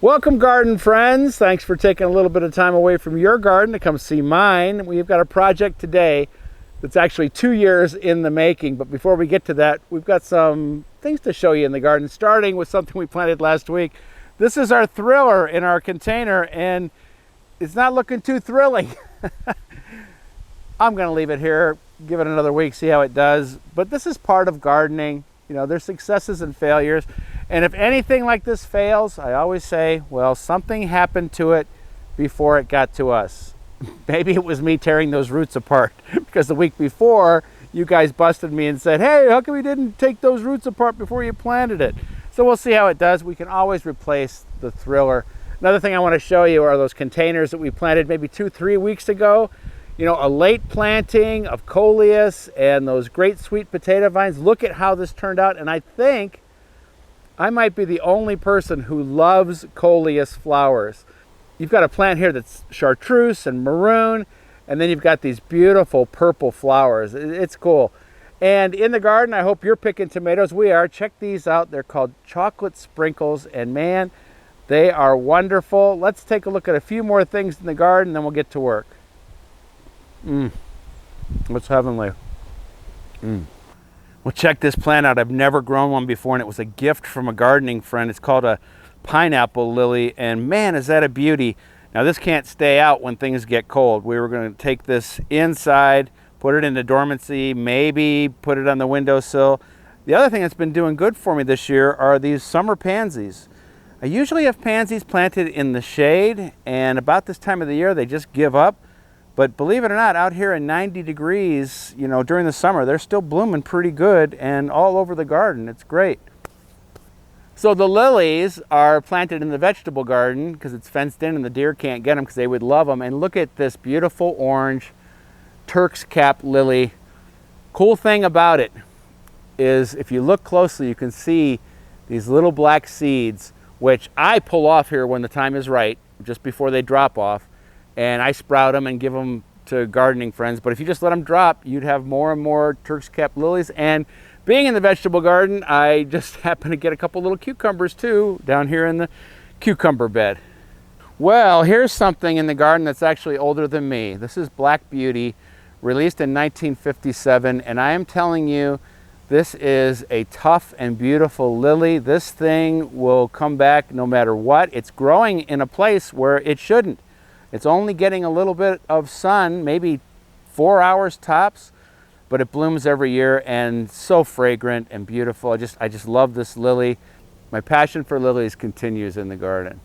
Welcome, garden friends. Thanks for taking a little bit of time away from your garden to come see mine. We've got a project today that's actually 2 years in the making, but before we get to that, we've got some things to show you in the garden, starting with something we planted last week. This is our thriller in our container, and it's not looking too thrilling. I'm gonna leave it here, give it another week, see how it does, but this is part of gardening. You know, there's successes and failures. And if anything like this fails, I always say, well, something happened to it before it got to us. Maybe it was me tearing those roots apart, because the week before, you guys busted me and said, hey, how come you didn't take those roots apart before you planted it? So we'll see how it does. We can always replace the thriller. Another thing I want to show you are those containers that we planted maybe 2-3 weeks ago. You know, a late planting of coleus and those great sweet potato vines. Look at how this turned out, and I think I might be the only person who loves coleus flowers. You've got a plant here that's chartreuse and maroon, and then you've got these beautiful purple flowers. It's cool. And in the garden, I hope you're picking tomatoes. We are. Check these out. They're called chocolate sprinkles, and man, they are wonderful. Let's take a look at a few more things in the garden, then we'll get to work. What's heavenly? Well, check this plant out. I've never grown one before, and it was a gift from a gardening friend. It's called a pineapple lily, and man, is that a beauty. Now, this can't stay out when things get cold. We were going to take this inside, put it into dormancy, maybe put it on the windowsill. The other thing that's been doing good for me this year are these summer pansies. I usually have pansies planted in the shade, and about this time of the year, they just give up. But believe it or not, out here in 90 degrees, you know, during the summer, they're still blooming pretty good and all over the garden. It's great. So the lilies are planted in the vegetable garden because it's fenced in and the deer can't get them because they would love them. And look at this beautiful orange Turk's cap lily. Cool thing about it is if you look closely, you can see these little black seeds, which I pull off here when the time is right, just before they drop off. And I sprout them and give them to gardening friends. But if you just let them drop, you'd have more and more Turk's cap lilies. And being in the vegetable garden, I just happen to get a couple little cucumbers too down here in the cucumber bed. Well, here's something in the garden that's actually older than me. This is Black Beauty, released in 1957. And I am telling you, this is a tough and beautiful lily. This thing will come back no matter what. It's growing in a place where it shouldn't. It's only getting a little bit of sun, maybe 4 hours tops, but it blooms every year and so fragrant and beautiful. I just love this lily. My passion for lilies continues in the garden.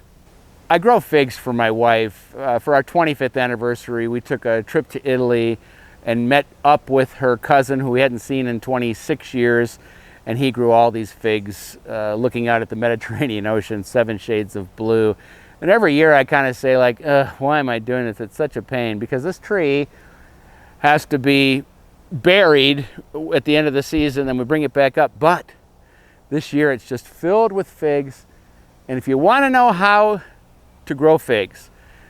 I grow figs for my wife. For our 25th anniversary, we took a trip to Italy and met up with her cousin who we hadn't seen in 26 years. And he grew all these figs looking out at the Mediterranean Ocean, 7 shades of blue. And every year I kind of say like, why am I doing this? It's such a pain because this tree has to be buried at the end of the season, then we bring it back up. But this year it's just filled with figs. And if you want to know how to grow figs,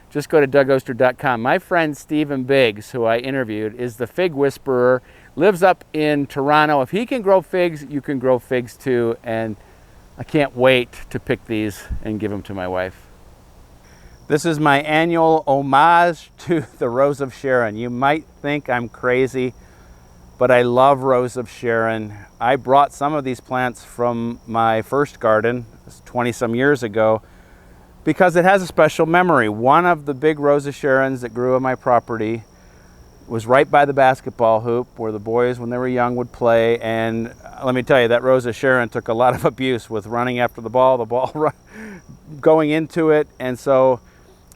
just go to dougoster.com. My friend Stephen Biggs, who I interviewed, is the fig whisperer, lives up in Toronto. If he can grow figs, you can grow figs too. And I can't wait to pick these and give them to my wife. This is my annual homage to the Rose of Sharon. You might think I'm crazy, but I love Rose of Sharon. I brought some of these plants from my first garden 20-some years ago because it has a special memory. One of the big Rose of Sharons that grew on my property was right by the basketball hoop where the boys, when they were young, would play. And let me tell you, that Rose of Sharon took a lot of abuse with running after the ball going into it. And so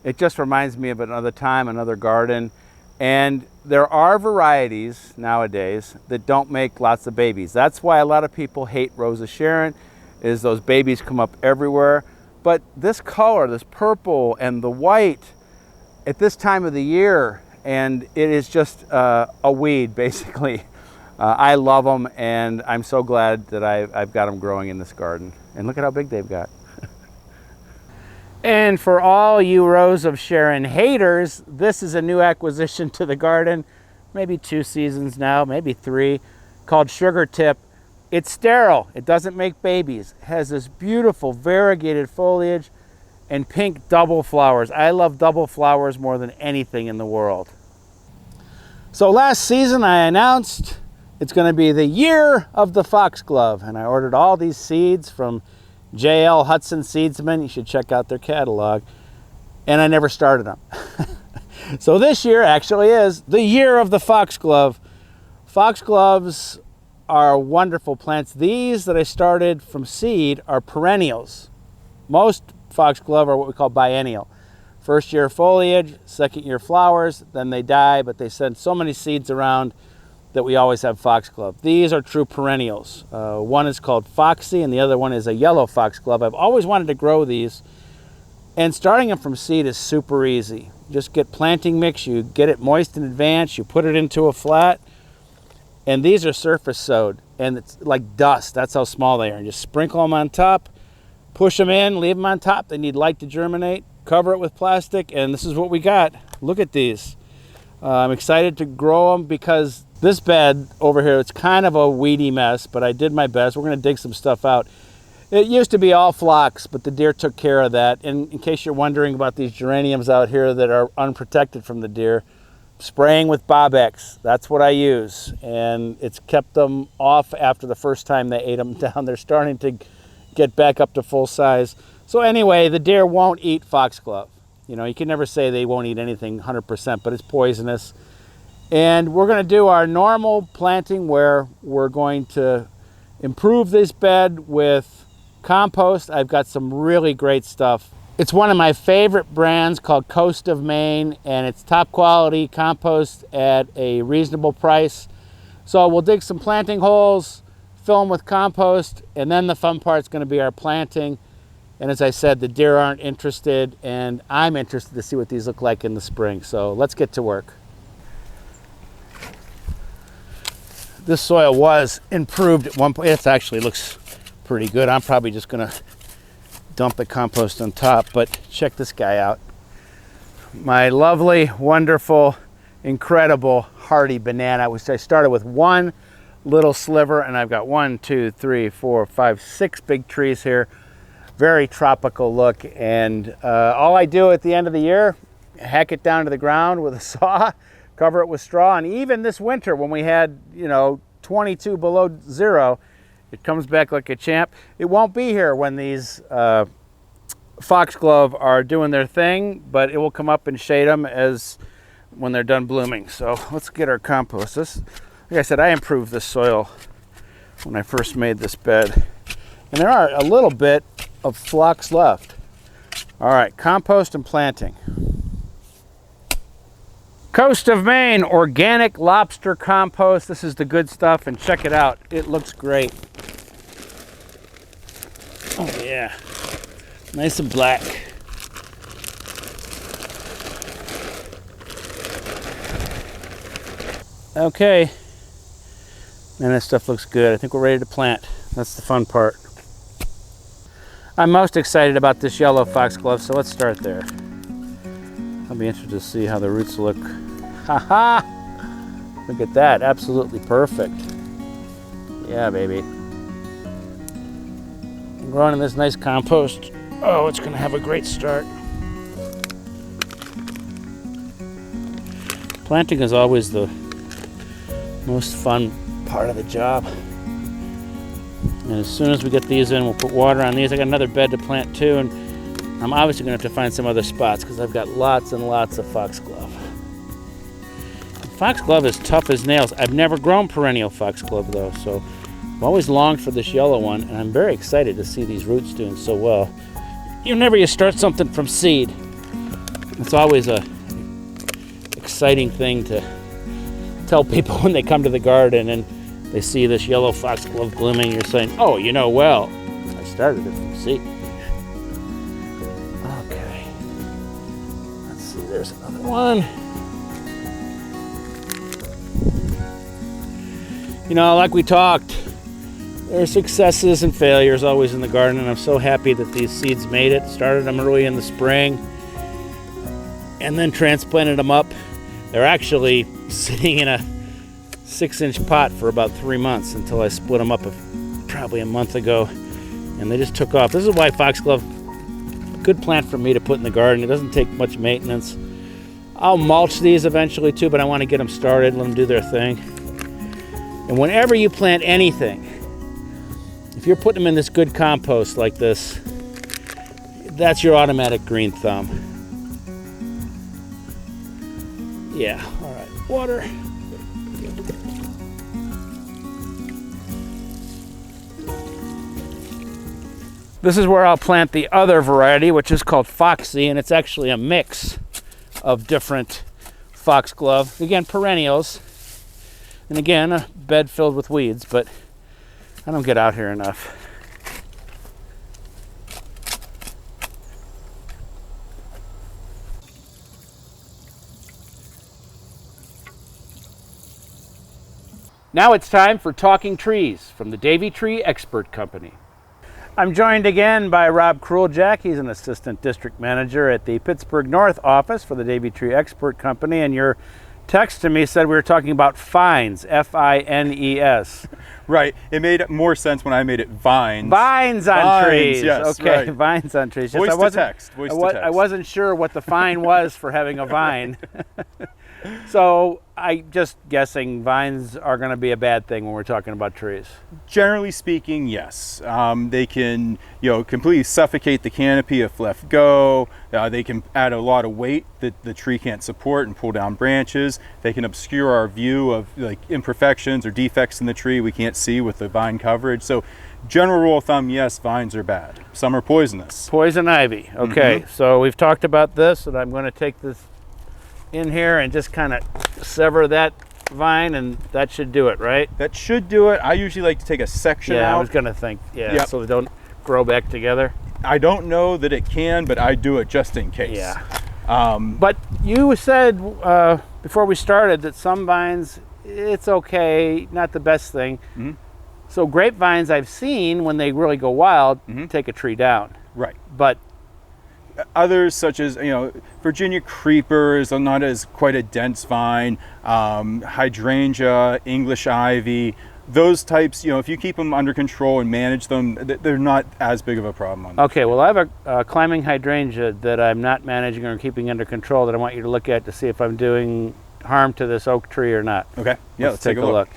it just reminds me of another time, another garden. And there are varieties nowadays that don't make lots of babies. That's why a lot of people hate Rose of Sharon, is those babies come up everywhere. But this color, this purple and the white at this time of the year, and it is just a weed basically. I love them, and I'm so glad that I've got them growing in this garden. And look at how big they've got. And for all you Rose of Sharon haters, this is a new acquisition to the garden, maybe 2 seasons now, maybe 3, called Sugar Tip. It's sterile, it doesn't make babies. It has this beautiful variegated foliage, and pink double flowers. I love double flowers more than anything in the world. So last season I announced it's going to be the year of the foxglove, and I ordered all these seeds from J.L. Hudson Seedsman. You should check out their catalog. And I never started them. So this year actually is the year of the foxglove. Foxgloves are wonderful plants. These that I started from seed are perennials. Most foxglove are what we call biennial. First year foliage, second year flowers, then they die, but they send so many seeds around that we always have foxglove. These are true perennials. One is called Foxy and the other one is a yellow foxglove. I've always wanted to grow these, and starting them from seed is super easy. Just get planting mix, you get it moist in advance, you put it into a flat, and these are surface sowed, and it's like dust. That's how small they are. And just sprinkle them on top, push them in, leave them on top. They need light to germinate, cover it with plastic, and this is what we got. Look at these. I'm excited to grow them because this bed over here, it's kind of a weedy mess, but I did my best. We're gonna dig some stuff out. It used to be all phlox, but the deer took care of that. And in case you're wondering about these geraniums out here that are unprotected from the deer, spraying with Bob-X, that's what I use. And it's kept them off after the first time they ate them down. They're starting to get back up to full size. So anyway, the deer won't eat foxglove. You know, you can never say they won't eat anything 100%, but it's poisonous. And we're gonna do our normal planting where we're going to improve this bed with compost. I've got some really great stuff. It's one of my favorite brands called Coast of Maine, and it's top quality compost at a reasonable price. So we'll dig some planting holes, fill them with compost, and then the fun part's going to be our planting. And as I said, the deer aren't interested, and I'm interested to see what these look like in the spring. So let's get to work. This soil was improved at one point. It actually looks pretty good. I'm probably just gonna dump the compost on top, but check this guy out. My lovely, wonderful, incredible, hardy banana, which I started with one little sliver, and I've got 1, 2, 3, 4, 5, 6 big trees here. Very tropical look, and all I do at the end of the year, hack it down to the ground with a saw, cover it with straw, and even this winter when we had, 22 below zero, it comes back like a champ. It won't be here when these foxglove are doing their thing, but it will come up and shade them as when they're done blooming. So let's get our compost. This, like I said, I improved this soil when I first made this bed. And there are a little bit of phlox left. All right, compost and planting. Coast of Maine organic lobster compost. This is the good stuff, and check it out. It looks great. Oh yeah, nice and black. Okay, man, that stuff looks good. I think we're ready to plant. That's the fun part. I'm most excited about this yellow foxglove, so let's start there. I'll be interested to see how the roots look. Ha-ha! Look at that, absolutely perfect. Yeah, baby. Growing in this nice compost. Oh, it's gonna have a great start. Planting is always the most fun part of the job. And as soon as we get these in, we'll put water on these. I got another bed to plant too, and I'm obviously gonna have to find some other spots because I've got lots and lots of foxglove. Foxglove is tough as nails. I've never grown perennial foxglove though, so I've always longed for this yellow one, and I'm very excited to see these roots doing so well. Whenever you start something from seed, it's always a exciting thing to tell people when they come to the garden and they see this yellow foxglove blooming. You're saying, oh, well, I started it from seed. Okay, let's see, there's another one. Like we talked, there are successes and failures always in the garden, and I'm so happy that these seeds made it. Started them early in the spring and then transplanted them up. They're actually sitting in a 6-inch pot for about 3 months until I split them up probably a month ago, and they just took off. This is why foxglove good plant for me to put in the garden. It doesn't take much maintenance. I'll mulch these eventually too, but I want to get them started, let them do their thing. And whenever you plant anything, if you're putting them in this good compost like this, that's your automatic green thumb. Yeah, all right, water. This is where I'll plant the other variety, which is called Foxy, and it's actually a mix of different foxglove. Again, perennials. And again, a bed filled with weeds, but I don't get out here enough. Now it's time for Talking Trees from the Davey Tree Expert Company. I'm joined again by Rob Kruljac. He's an assistant district manager at the Pittsburgh North office for the Davey Tree Expert Company, and your text to me said we were talking about fines, F-I-N-E-S. Right. It made more sense when I made it vines. Vines on trees. Yes, okay, right. Vines on trees. Voice to text. I wasn't sure what the fine was for having a vine. So I'm just guessing vines are going to be a bad thing when we're talking about trees. Generally speaking, yes. They can, completely suffocate the canopy if left go. They can add a lot of weight that the tree can't support and pull down branches. They can obscure our view of like imperfections or defects in the tree we can't see with the vine coverage. So general rule of thumb, yes, vines are bad. Some are poisonous. Poison ivy. Okay, so we've talked about this, and I'm going to take this in here and just kind of sever that vine, and that should do it, right? That should do it. I usually like to take a section out. Yeah, I was going to think, so they don't grow back together. I don't know that it can, but I do it just in case. Yeah. But you said before we started that some vines, it's okay, not the best thing. Mm-hmm. So grapevines I've seen, when they really go wild, take a tree down. Right. But others, such as Virginia creeper is not as quite a dense vine, hydrangea, English ivy, those types, if you keep them under control and manage them, they're not as big of a problem on them. Okay, well I have a climbing hydrangea that I'm not managing or keeping under control that I want you to look at to see if I'm doing harm to this oak tree or not. Okay, yeah, let's take a look.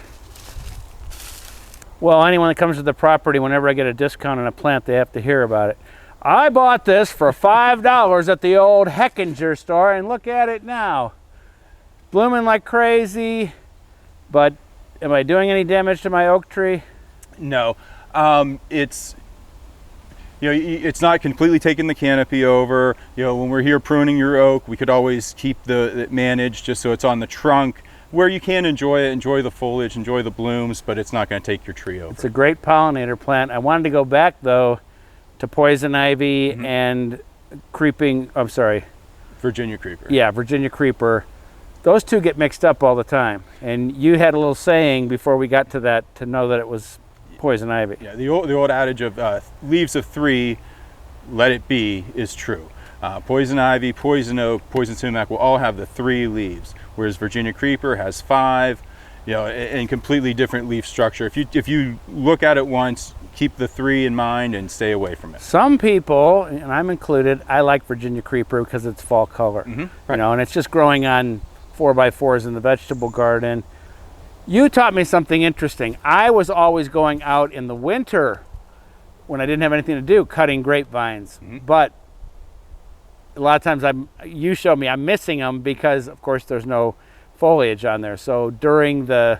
Well, anyone that comes to the property, whenever I get a discount on a plant, they have to hear about it. I bought this for $5 at the old Heckinger store, and look at it now. Blooming like crazy, but am I doing any damage to my oak tree? No. It's it's not completely taking the canopy over. When we're here pruning your oak, we could always keep it managed just so it's on the trunk where you can enjoy the foliage, enjoy the blooms, but it's not going to take your tree over. It's a great pollinator plant. I wanted to go back though to poison ivy and Virginia creeper. Yeah, Virginia creeper. Those two get mixed up all the time. And you had a little saying before we got to that to know that it was poison ivy. Yeah, the old adage of leaves of three, let it be, is true. Poison ivy, poison oak, poison sumac will all have the 3 leaves, whereas Virginia creeper has 5, and completely different leaf structure. If you look at it once, keep the 3 in mind and stay away from it. Some people, and I'm included, I like Virginia creeper because it's fall color, right. And it's just growing on 4x4s in the vegetable garden. You taught me something interesting. I was always going out in the winter when I didn't have anything to do, cutting grapevines, but a lot of times you showed me I'm missing them because of course there's no foliage on there. So during the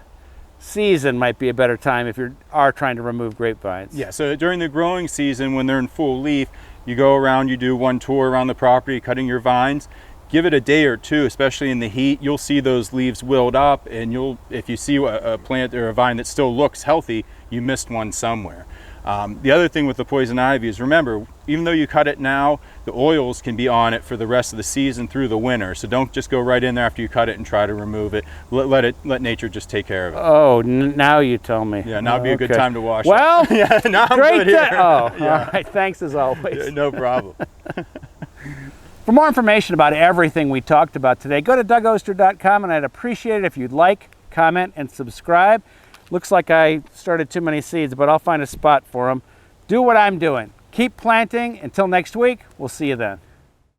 season might be a better time if you are trying to remove grapevines. Yeah, so during the growing season when they're in full leaf, you go around, you do one tour around the property cutting your vines. Give it a day or two, especially in the heat, you'll see those leaves wilt up, and if you see a plant or a vine that still looks healthy, you missed one somewhere. The other thing with the poison ivy is, remember, even though you cut it now, the oils can be on it for the rest of the season through the winter. So don't just go right in there after you cut it and try to remove it. Let nature just take care of it. Oh, now you tell me. Yeah, now would be a good time to wash well, it. Yeah, now I'm great good here. All right, thanks as always. No problem. For more information about everything we talked about today, go to dougoster.com, and I'd appreciate it if you'd like, comment, and subscribe. Looks like I started too many seeds, but I'll find a spot for them. Do what I'm doing. Keep planting. Until next week, we'll see you then.